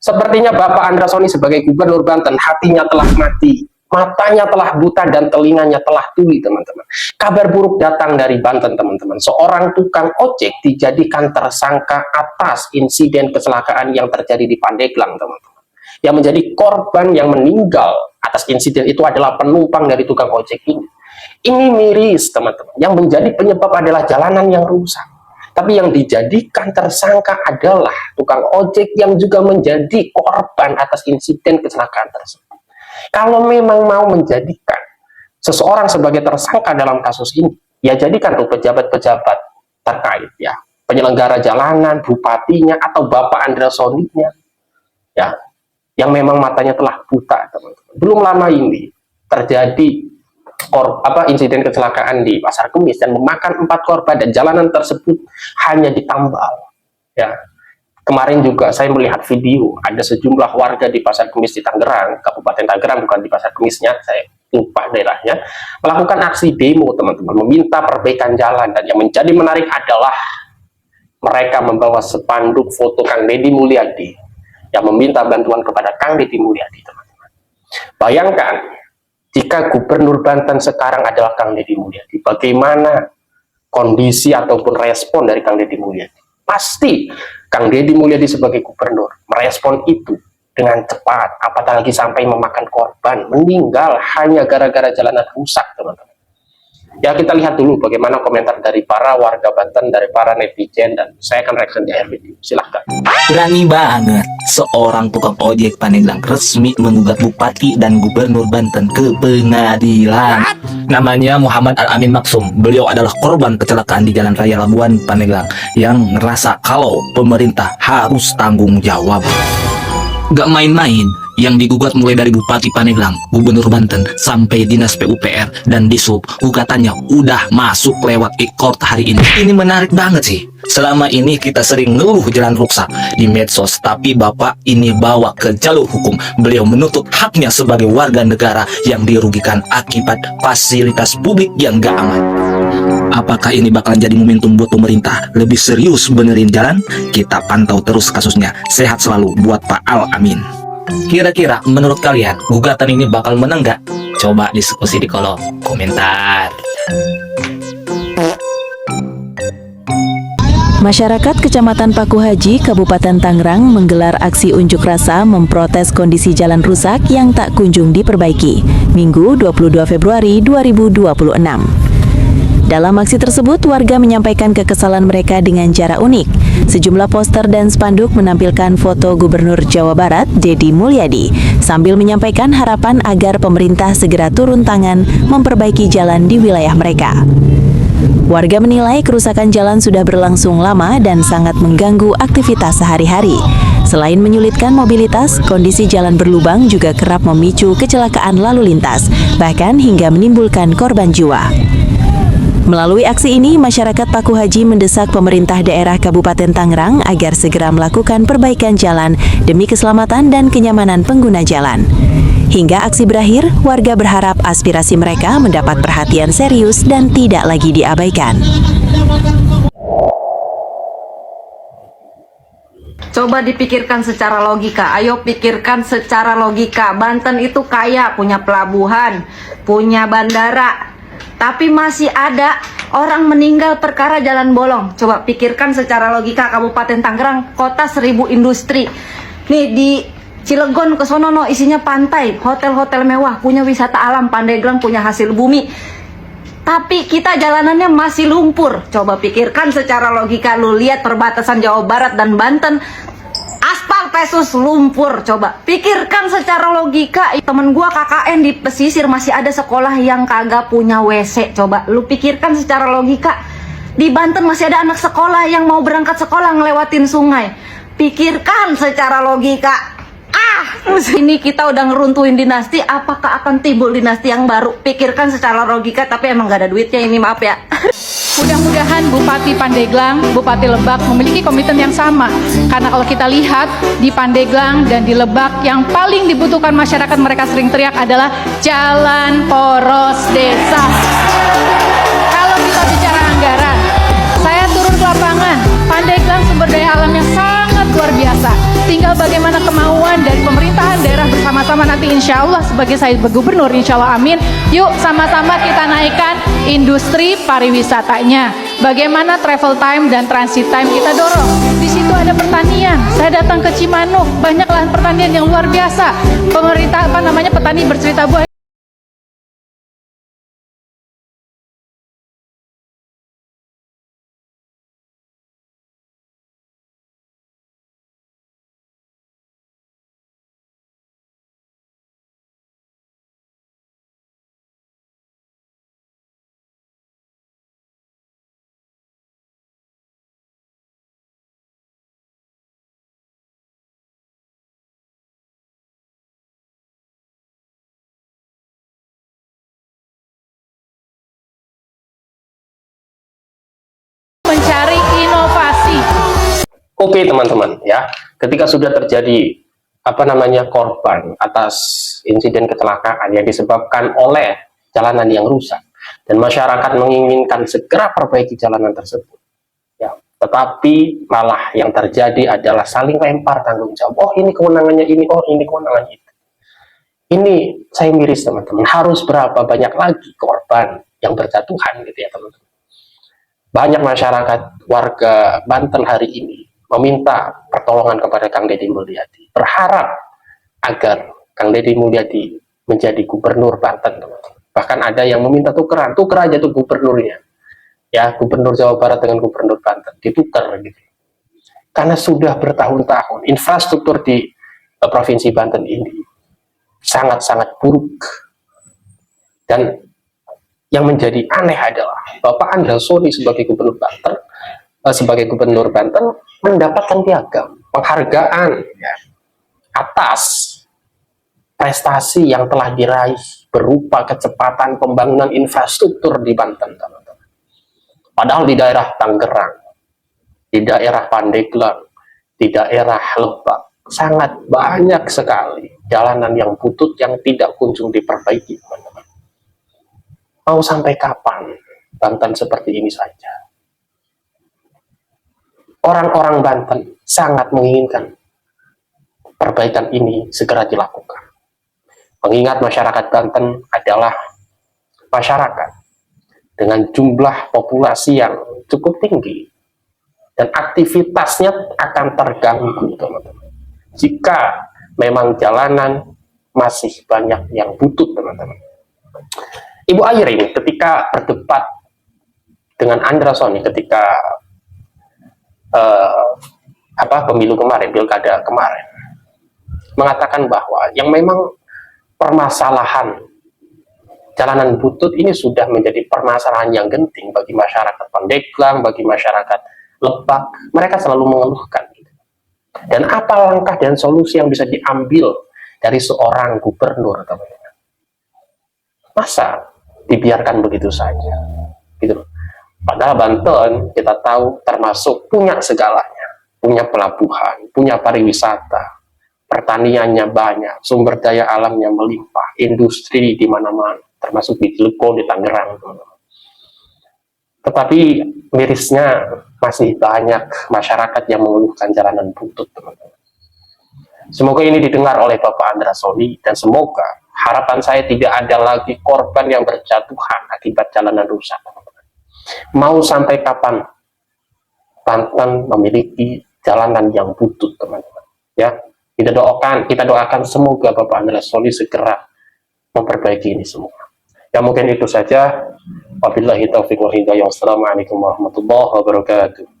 Sepertinya Bapak Andra Soni sebagai Gubernur Banten, hatinya telah mati, matanya telah buta, dan telinganya telah tuli, teman-teman. Kabar buruk datang dari Banten, teman-teman. Seorang tukang ojek dijadikan tersangka atas insiden kecelakaan yang terjadi di Pandeglang, teman-teman. Yang menjadi korban yang meninggal atas insiden itu adalah penumpang dari tukang ojek ini. Ini miris, teman-teman. Yang menjadi penyebab adalah jalanan yang rusak. Tapi yang dijadikan tersangka adalah tukang ojek yang juga menjadi korban atas insiden kecelakaan tersebut. Kalau memang mau menjadikan seseorang sebagai tersangka dalam kasus ini, ya jadikan tuh pejabat-pejabat terkait, ya, penyelenggara jalanan, bupatinya, atau Bapak Andra Soninya, ya, yang memang matanya telah buta, teman-teman. Belum lama ini terjadi insiden kecelakaan di Pasar Kemis dan memakan 4 korban, dan jalanan tersebut hanya ditambal. Ya, kemarin juga saya melihat video ada sejumlah warga di Pasar Kemis di Tangerang, Kabupaten Tangerang, bukan di Pasar Kemisnya, saya lupa daerahnya, melakukan aksi demo, teman-teman, meminta perbaikan jalan. Dan yang menjadi menarik adalah mereka membawa spanduk foto Kang Deddy Mulyadi yang meminta bantuan kepada Kang Deddy Mulyadi, teman-teman. Bayangkan jika Gubernur Banten sekarang adalah Kang Deddy Mulyadi, bagaimana kondisi ataupun respon dari Kang Deddy Mulyadi? Pasti Kang Deddy Mulyadi sebagai gubernur merespon itu dengan cepat, apalagi sampai memakan korban, meninggal hanya gara-gara jalanan rusak, teman-teman. Ya, kita lihat dulu bagaimana komentar dari para warga Banten, dari para netizen, dan saya akan reaction di akhir video. Silahkan. Berani banget seorang tukang ojek Pandeglang resmi menggugat Bupati dan Gubernur Banten ke pengadilan. Namanya Muhammad Al-Amin Maksum. Beliau adalah korban kecelakaan di Jalan Raya Labuan Pandeglang yang ngerasa kalau pemerintah harus tanggung jawab. Gak main-main, yang digugat mulai dari Bupati Pandeglang, Gubernur Banten, sampai Dinas PUPR dan Disub. Gugatannya udah masuk lewat e-court hari ini. Ini menarik banget sih. Selama ini kita sering ngeluh jalan rusak di medsos, tapi Bapak ini bawa ke jalur hukum. Beliau menuntut haknya sebagai warga negara yang dirugikan akibat fasilitas publik yang gak aman. Apakah ini bakalan jadi momentum buat pemerintah lebih serius benerin jalan? Kita pantau terus kasusnya. Sehat selalu buat Pak Al-Amin. Kira-kira menurut kalian gugatan ini bakal menang nggak? Coba diskusi di kolom komentar. Masyarakat Kecamatan Paku Haji, Kabupaten Tangerang menggelar aksi unjuk rasa memprotes kondisi jalan rusak yang tak kunjung diperbaiki, Minggu 22 Februari 2026. Dalam aksi tersebut, warga menyampaikan kekesalan mereka dengan cara unik. Sejumlah poster dan spanduk menampilkan foto Gubernur Jawa Barat, Deddy Mulyadi, sambil menyampaikan harapan agar pemerintah segera turun tangan memperbaiki jalan di wilayah mereka. Warga menilai kerusakan jalan sudah berlangsung lama dan sangat mengganggu aktivitas sehari-hari. Selain menyulitkan mobilitas, kondisi jalan berlubang juga kerap memicu kecelakaan lalu lintas, bahkan hingga menimbulkan korban jiwa. Melalui aksi ini, masyarakat Paku Haji mendesak pemerintah daerah Kabupaten Tangerang agar segera melakukan perbaikan jalan demi keselamatan dan kenyamanan pengguna jalan. Hingga aksi berakhir, warga berharap aspirasi mereka mendapat perhatian serius dan tidak lagi diabaikan. Coba dipikirkan secara logika, ayo pikirkan secara logika. Banten itu kaya, punya pelabuhan, punya bandara, tapi masih ada orang meninggal perkara jalan bolong. Coba pikirkan secara logika, Kabupaten Tangerang, kota 1000 industri. Nih di Cilegon ke sono isinya pantai, hotel-hotel mewah, punya wisata alam, Pandeglang punya hasil bumi. Tapi kita jalanannya masih lumpur. Coba pikirkan secara logika, lu lihat perbatasan Jawa Barat dan Banten, aspal versus lumpur. Coba pikirkan secara logika. Temen gua KKN di pesisir masih ada sekolah yang kagak punya WC. Coba lu pikirkan secara logika. Di Banten masih ada anak sekolah yang mau berangkat sekolah ngelewatin sungai. Pikirkan secara logika. Ini kita udah ngeruntuhin dinasti, apakah akan timbul dinasti yang baru? Pikirkan secara logika, tapi emang gak ada duitnya ini, maaf ya. Mudah-mudahan Bupati Pandeglang, Bupati Lebak memiliki komitmen yang sama. Karena kalau kita lihat di Pandeglang dan di Lebak, yang paling dibutuhkan masyarakat, mereka sering teriak adalah jalan poros desa. Kalau kita bicara anggaran, saya turun ke lapangan, Pandeglang sumber daya alamnya sangat luar biasa. tinggal bagaimana kemauan dari pemerintahan daerah bersama-sama nanti insya Allah sebagai saya gubernur, insya Allah amin. Yuk sama-sama kita naikkan industri pariwisatanya. Bagaimana travel time dan transit time kita dorong. Di situ ada pertanian. Saya datang ke Cimanuk, banyak lahan pertanian yang luar biasa. Pemerintah petani bercerita buah mencari inovasi. Oke teman-teman ya, ketika sudah terjadi korban atas insiden kecelakaan yang disebabkan oleh jalanan yang rusak dan masyarakat menginginkan segera perbaiki jalanan tersebut ya, tetapi malah yang terjadi adalah saling lempar tanggung jawab. Oh ini kewenangannya ini, oh ini kewenangannya itu. Ini saya miris teman-teman, harus berapa banyak lagi korban yang berjatuhan gitu ya teman-teman. Banyak masyarakat warga Banten hari ini meminta pertolongan kepada Kang Deddy Mulyadi, berharap agar Kang Deddy Mulyadi menjadi gubernur Banten, teman-teman. Bahkan ada yang meminta tuker aja tuh gubernurnya, ya gubernur Jawa Barat dengan gubernur Banten, ditukar gitu. Karena sudah bertahun-tahun infrastruktur di provinsi Banten ini sangat-sangat buruk. Dan yang menjadi aneh adalah Bapak Andra Soni sebagai gubernur Banten mendapatkan piagam penghargaan ya, atas prestasi yang telah diraih berupa kecepatan pembangunan infrastruktur di Banten, teman-teman. Padahal di daerah Tangerang, di daerah Pandeglang, di daerah Lebak sangat banyak sekali jalanan yang butut yang tidak kunjung diperbaiki, teman-teman. Mau sampai kapan Banten seperti ini saja? Orang-orang Banten sangat menginginkan perbaikan ini segera dilakukan. Mengingat masyarakat Banten adalah masyarakat dengan jumlah populasi yang cukup tinggi dan aktivitasnya akan terganggu, teman-teman. Jika memang jalanan masih banyak yang butut, teman-teman. Ibu Ayrin ketika berdebat dengan Andra Soni ketika pemilu kemarin, pilkada kemarin, mengatakan bahwa yang memang permasalahan jalanan butut ini sudah menjadi permasalahan yang genting bagi masyarakat Pandeglang, bagi masyarakat Lebak. Mereka selalu mengeluhkan. Dan apa langkah dan solusi yang bisa diambil dari seorang gubernur, teman-teman? Masa dibiarkan begitu saja gitu. Padahal Banten kita tahu termasuk punya segalanya, punya pelabuhan, punya pariwisata, pertaniannya banyak, sumber daya alamnya melimpah, industri di mana-mana, termasuk di Cilegon, di Tangerang, teman-teman. Tetapi mirisnya masih banyak masyarakat yang mengeluhkan jalanan butut, teman-teman. Semoga ini didengar oleh Bapak Andra Soni dan semoga harapan saya tidak ada lagi korban yang berjatuhan akibat jalanan rusak. Mau sampai kapan Banten memiliki jalanan yang butut, teman-teman? Ya, kita doakan semoga Bapak Andra Soni segera memperbaiki ini semua. Ya mungkin itu saja. Wabillahi taufiq wal hidayah. Wassalamualaikum warahmatullahi wabarakatuh.